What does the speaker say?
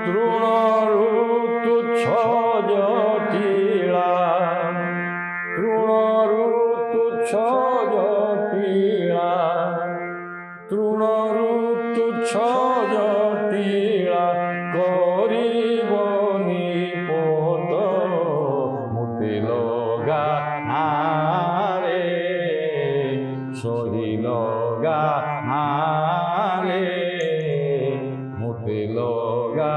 তৃণরু তুচ্ছ জটিলা তৃণরু তুচ্ছ জটিলা তৃণরু তুচ্ছ জটিলা করিব নিপত মুতি লগা হারে সহি লগা হারে মুতি লগা